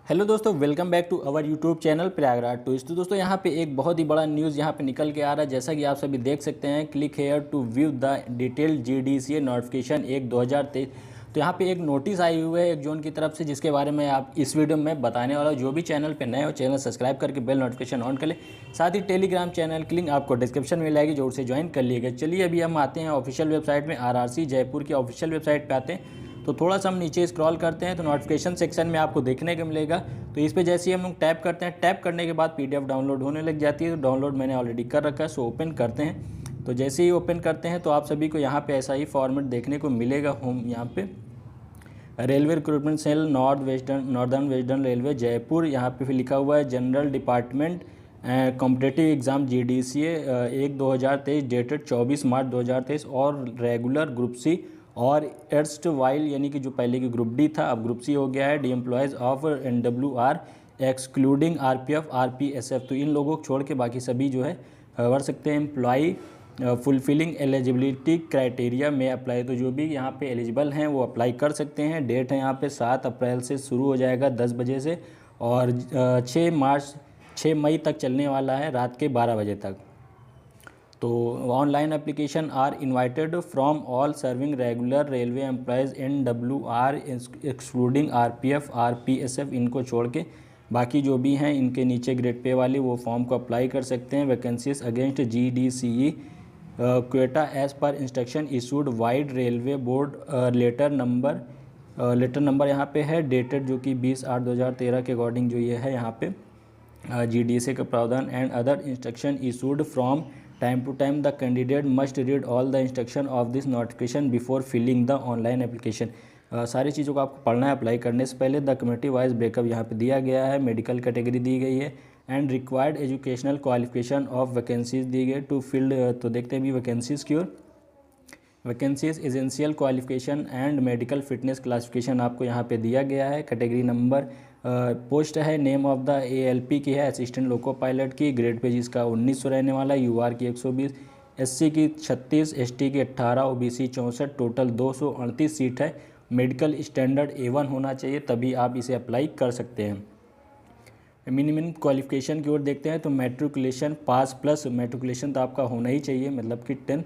Hello दोस्तों, welcome back to our YouTube channel Prayagraj tourist. तो दोस्तों यहाँ पे एक बहुत ही बड़ा न्यूज़ यहाँ पे निकल के आ रहा है। जैसा कि आप सभी देख सकते हैं, click here to view the detailed GDCA notification 1/2023। तो यहाँ पे एक नोटिस आई हुई है एक जोन की तरफ से, जिसके बारे में आप इस वीडियो में बताने वाला हूँ। जो भी चैनल पे नए हो, चैनल सब्सक्राइब करके बेल नोटिफिकेशन ऑन कर ले। साथ ही टेलीग्राम चैनल की लिंक आपको डिस्क्रिप्शन में मिल जाएगी, जो उसे ज्वाइन कर लिएगा। चलिए अभी हम आते हैं ऑफिशियल वेबसाइट में। आरआरसी जयपुर की ऑफिशियल वेबसाइट पर आते हैं। तो थोड़ा सा हम नीचे स्क्रॉल करते हैं तो नोटिफिकेशन सेक्शन में आपको देखने को मिलेगा। तो इस पे जैसे ही हम लोग टैप करते हैं, टैप करने के बाद पीडीएफ डाउनलोड होने लग जाती है। तो डाउनलोड मैंने ऑलरेडी कर रखा है, सो ओपन करते हैं। तो जैसे ही ओपन करते हैं तो आप सभी को यहाँ पे ऐसा ही फॉर्मेट देखने को मिलेगा। होम यहाँ पे railway recruitment cell northern western railway Jaipur, यहाँ पे फिर लिखा हुआ है general department competitive exam GDCA 1/2023 dated 24 March 2023 और रेगुलर ग्रुप सी और एर्स्ट वाइल यानी कि जो पहले की ग्रुप डी था अब ग्रुप सी हो गया है। D employees of NWR excluding RPF RPSF, तो इन लोगों को छोड़ के बाकी सभी जो है भर सकते हैं। एम्प्लॉई फुलफिलिंग एलिजिबिलिटी क्राइटेरिया में अप्लाई, तो जो भी यहाँ पे एलिजिबल हैं वो अप्लाई कर सकते हैं। डेट है यहाँ पे 7 अप्रैल से शुरू हो जाएगा 10 बजे से और 6 मई तक चलने वाला है रात के 12 बजे तक। तो online application are invited from all serving regular railway employees NWR excluding RPF RPSF, इनको छोड़ के बाकी जो भी हैं इनके नीचे ग्रेड पे वाले वो फॉर्म को अप्लाई कर सकते हैं। Vacancies against GDCE quota as per instruction issued vide railway board letter number यहाँ पे है डेटेड जो कि 20/8/2013 के अकॉर्डिंग जो ये है यहाँ पे GDCE का प्रावधान and other instruction issued from time to time the candidate must read all the instruction of this notification before filling the online application. सारी चीज़ों को आपको पढ़ना है अप्लाई करने से पहले। द कम्युनिटी वाइज ब्रेकअप यहाँ पे दिया गया है, मेडिकल कैटेगरी दी गई है and required educational qualification of vacancies दी गई टू फिल्ड। तो देखते हैं भी वैकेंसीज की ओर। Vacancies essential qualification and medical fitness classification आपको यहाँ पे दिया गया है। कैटेगरी नंबर पोस्ट है, नेम ऑफ द ALP की है असिस्टेंट लोको पायलट की, ग्रेड पे जिसका 1900 रहने वाला, UR की 120, SC की 36, ST की 18, OBC 64, टोटल 238 सीट है। मेडिकल स्टैंडर्ड A1 होना चाहिए, तभी आप इसे अप्लाई कर सकते हैं। मिनिमम क्वालिफिकेशन की ओर देखते हैं तो मैट्रिकुलेशन पास प्लस मैट्रिकुलेशन तो आपका होना ही चाहिए, मतलब कि 10,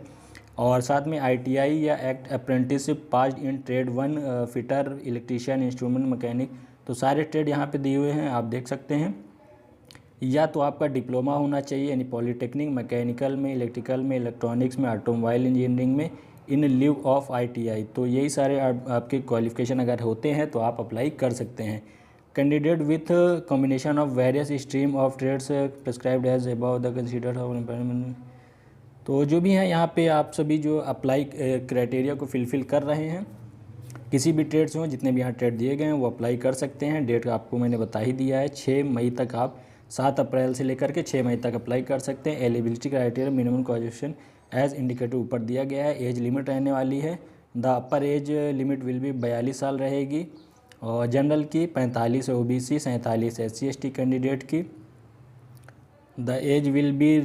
और साथ में ITI या act apprenticeship pass in trade 1 fitter electrician instrument mechanic, तो सारे ट्रेड यहाँ पे दिए हुए हैं आप देख सकते हैं। या तो आपका डिप्लोमा होना चाहिए यानी पॉलीटेक्निक, मैकेनिकल में, इलेक्ट्रिकल में, इलेक्ट्रॉनिक्स में, ऑटोमोबाइल इंजीनियरिंग में इन लिव ऑफ ITI। तो यही सारे आपके क्वालिफिकेशन अगर होते हैं तो आप अप्लाई कर सकते हैं। Candidate with combination of various stream of trades prescribed as about the considered of employment. तो जो भी हैं यहाँ पे आप सभी जो अप्लाई क्राइटेरिया को फिलफिल कर रहे हैं, किसी भी ट्रेड्स हों, जितने भी यहाँ ट्रेड दिए गए हैं वो अप्लाई कर सकते हैं। डेट आपको मैंने बता ही दिया है, 6 मई तक। आप 7 अप्रैल से लेकर के 6 मई तक अप्लाई कर सकते हैं। Eligibility criteria minimum qualification as indicator ऊपर दिया गया है। एज लिमिट रहने वाली है, the upper age limit will be 42 साल रहेगी और जनरल की 45 OBC 47 SC ST कैंडिडेट की। The age will be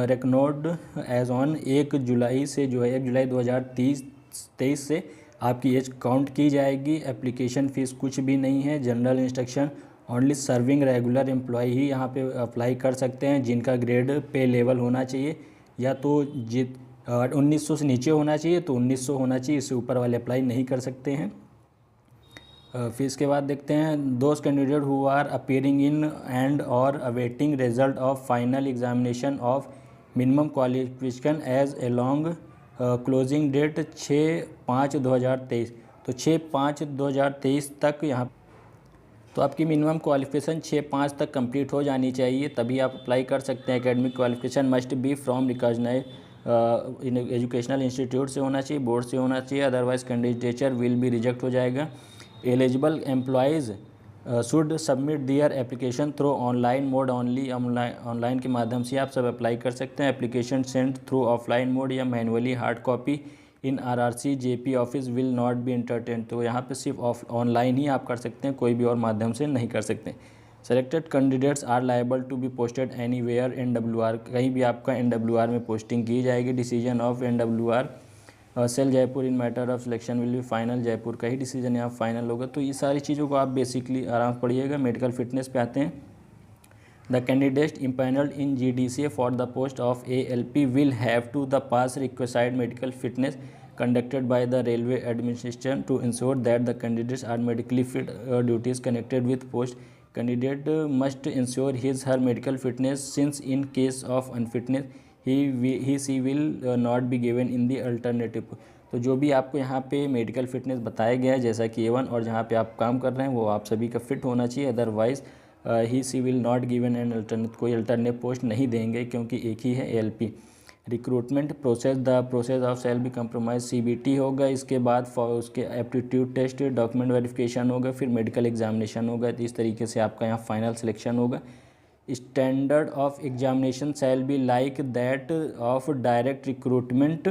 reckoned age on 1 July से जो है 1 जुलाई 2023 से आपकी एज काउंट की जाएगी। एप्लीकेशन फ़ीस कुछ भी नहीं है। General instruction only serving regular employ ही यहाँ पे अप्लाई कर सकते हैं, जिनका ग्रेड पे लेवल होना चाहिए या तो 1900 से नीचे होना चाहिए तो 1900 होना चाहिए, इससे ऊपर वाले अप्लाई नहीं कर सकते हैं। फीस के बाद देखते हैं those candidate who are appearing in and और awaiting result of final examination of minimum qualification as along closing date 6/5/2023। तो 6/5/2023 तक यहाँ तो आपकी मिनिमम क्वालिफिकेशन 6/5 तक कंप्लीट हो जानी चाहिए, तभी आप अप्लाई कर सकते हैं। Academic qualification must be from recognised educational institute से होना चाहिए, बोर्ड से होना चाहिए, otherwise candidature will be reject हो जाएगा। Eligible employees should submit their application through online mode only, online के माध्यम से आप सब अप्लाई कर सकते हैं। Application send through offline mode या manually hard copy in RRC JP office will not be entertain. तो यहाँ पे सिर्फ ऑनलाइन ही आप कर सकते हैं, कोई भी और माध्यम से नहीं कर सकते। Selected candidates are liable to be posted any वेयर NWR, कहीं भी आपका NWR में पोस्टिंग की जाएगी। Decision of NWR cell Jaipur in matter of selection will be final, Jaipur का ही डिसीजन यहाँ फाइनल होगा। तो ये सारी चीज़ों को आप बेसिकली आराम से पढ़िएगा। मेडिकल फिटनेस पे आते हैं। The candidate empanelled in GDCA for the post of ALP will have to the pass requested medical fitness conducted by the railway administration to ensure that the candidates are medically fit. Duties connected with post candidate must ensure his her medical fitness, since in case of unfitness she will not be given in the alternative. तो जो भी आपको यहाँ पे medical fitness बताया गया है जैसा कि A1 और जहाँ पे आप काम कर रहे हैं वो आप सभी का फिट होना चाहिए, otherwise he she will not given an alternate, कोई अल्टरनेट पोस्ट नहीं देंगे क्योंकि एक ही है ALP। Recruitment process, the process of shall be compromise CBT होगा, इसके बाद उसके एप्टीट्यूड टेस्ट, डॉक्यूमेंट वेरिफिकेशन होगा, फिर मेडिकल एग्जामिनेशन होगा। तो इस तरीके से आपका यहाँ फाइनल सिलेक्शन होगा। Standard of examination cell be like that of direct recruitment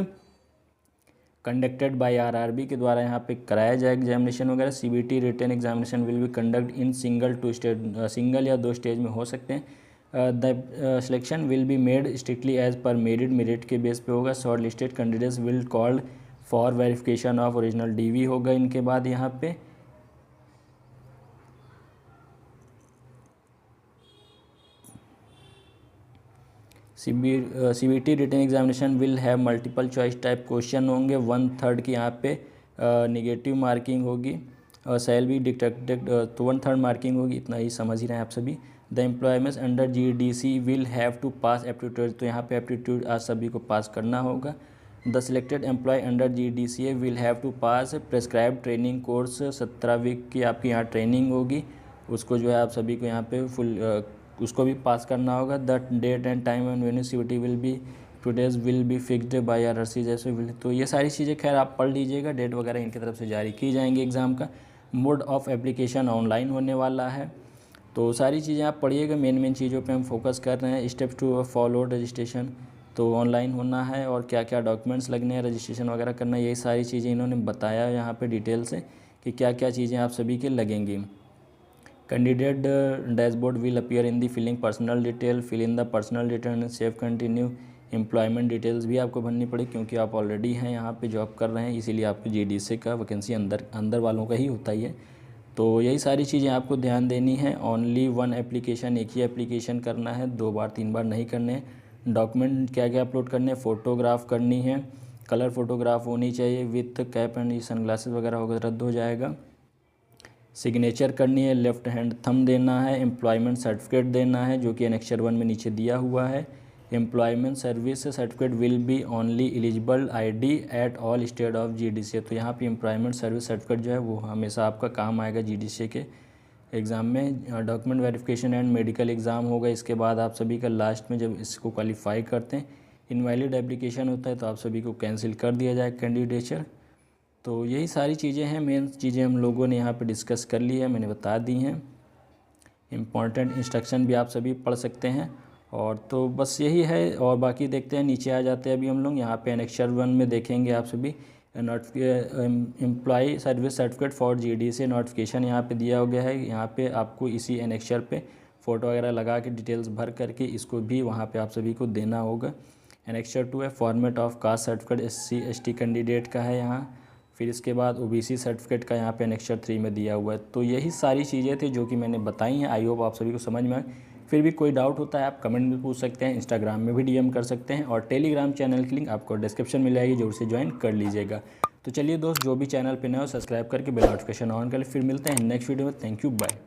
conducted by RRB के द्वारा यहाँ पे कराया जाए एग्जामिनेशन वगैरह। CBT written examination will be conduct in single two stage, single या 2 स्टेज में हो सकते हैं। The selection will be made strictly as per merit के बेस पे होगा। Short listed candidates will called for verification of original DV होगा। इनके बाद यहाँ पे CBT written examination will have multiple choice type question होंगे। 1/3 की यहाँ पे निगेटिव मार्किंग होगी और सेल बी डिटेक्टेड, तो 1/3 मार्किंग होगी। इतना ही समझ ही रहे हैं आप सभी। The employments under GDC will have to pass aptitude, तो यहाँ पे एप्टीट्यूड आज सभी को पास करना होगा। The selected employ under GDCA will have to pass prescribe training course, 17 week की आपकी यहाँ ट्रेनिंग होगी, उसको जो है आप सभी को यहाँ पे फुल उसको भी पास करना होगा। The date and time and venue CBT will be today's will be fixed by RRC जैसे विल, तो ये सारी चीज़ें खैर आप पढ़ लीजिएगा, डेट वगैरह इनकी तरफ से जारी की जाएंगी एग्ज़ाम का। मोड ऑफ एप्लीकेशन ऑनलाइन होने वाला है, तो सारी चीज़ें आप पढ़िएगा। मेन चीज़ों पे हम फोकस कर रहे हैं। स्टेप्स टू फॉलो रजिस्ट्रेशन, तो ऑनलाइन होना है और क्या क्या डॉक्यूमेंट्स लगने हैं, रजिस्ट्रेशन वगैरह करना है, यही सारी चीज़ें इन्होंने बताया यहाँ पे डिटेल से कि क्या क्या चीज़ें आप सभी के लगेंगी। Candidate dashboard will appear in the filling personal detail, fill in the personal detail, save continue. Employment details भी आपको भरनी पड़ी क्योंकि आप ऑलरेडी हैं यहाँ पे जॉब कर रहे हैं, इसीलिए आपको GDCA का वैकेंसी अंदर वालों का ही होता ही है। तो यही सारी चीज़ें आपको ध्यान देनी है। ओनली 1 एप्लीकेशन, एक ही एप्लीकेशन करना है, 2 बार 3 बार नहीं करने हैं। डॉक्यूमेंट क्या क्या अपलोड करने हैं, फ़ोटोग्राफ करनी है, कलर फोटोग्राफ होनी चाहिए विथ कैप एंड सनग्लासेस वगैरह होगा रद्द हो जाएगा। सिग्नेचर करनी है, लेफ्ट हैंड थंब देना है। एम्प्लॉयमेंट सर्टिफिकेट देना है जो कि एनेक्सर 1 में नीचे दिया हुआ है। Employment service certificate will be only eligible ID at all state of GDCA, तो यहाँ पे एम्प्लॉयमेंट सर्विस सर्टिफिकेट जो है वो हमेशा आपका काम आएगा GDCA के एग्ज़ाम में। Document verification and medical exam होगा। इसके बाद आप सभी का लास्ट में जब इसको क्वालिफाई करते हैं, इनवैलिड एप्लीकेशन होता है तो आप सभी को कैंसिल कर दिया जाए कैंडिडेचर। तो यही सारी चीज़ें हैं, मेन चीज़ें हम लोगों ने यहाँ पर डिस्कस कर ली है, मैंने बता दी हैं। इम्पॉर्टेंट इंस्ट्रक्शन भी आप सभी पढ़ सकते हैं। और तो बस यही है, और बाकी देखते हैं, नीचे आ जाते हैं अभी हम लोग। यहाँ पे एनेक्सर 1 में देखेंगे आप सभी employ service certificate for GDCA notification यहाँ पे दिया हो गया है। यहाँ पे आपको इसी एनेक्सर पे फ़ोटो वगैरह लगा के डिटेल्स भर करके इसको भी वहाँ पे आप सभी को देना होगा। एनेक्सर 2 है format of caste certificate, SC ST candidate का है यहाँ। फिर इसके बाद OBC सर्टिफिकेट का यहाँ पे एनेक्सर 3 में दिया हुआ है। तो यही सारी चीज़ें थी जो कि मैंने बताई हैं। आई होप आप सभी को समझ में आए। फिर भी कोई डाउट होता है आप कमेंट में पूछ सकते हैं, इंस्टाग्राम में भी DM कर सकते हैं, और टेलीग्राम चैनल की लिंक आपको डिस्क्रिप्शन में मिलेगी, जरूर से ज्वाइन कर लीजिएगा। तो चलिए दोस्त, जो भी चैनल पे नए हो सब्सक्राइब करके बेल नोटिफिकेशन ऑन कर ले। फिर मिलते हैं नेक्स्ट वीडियो में। Thank you, bye.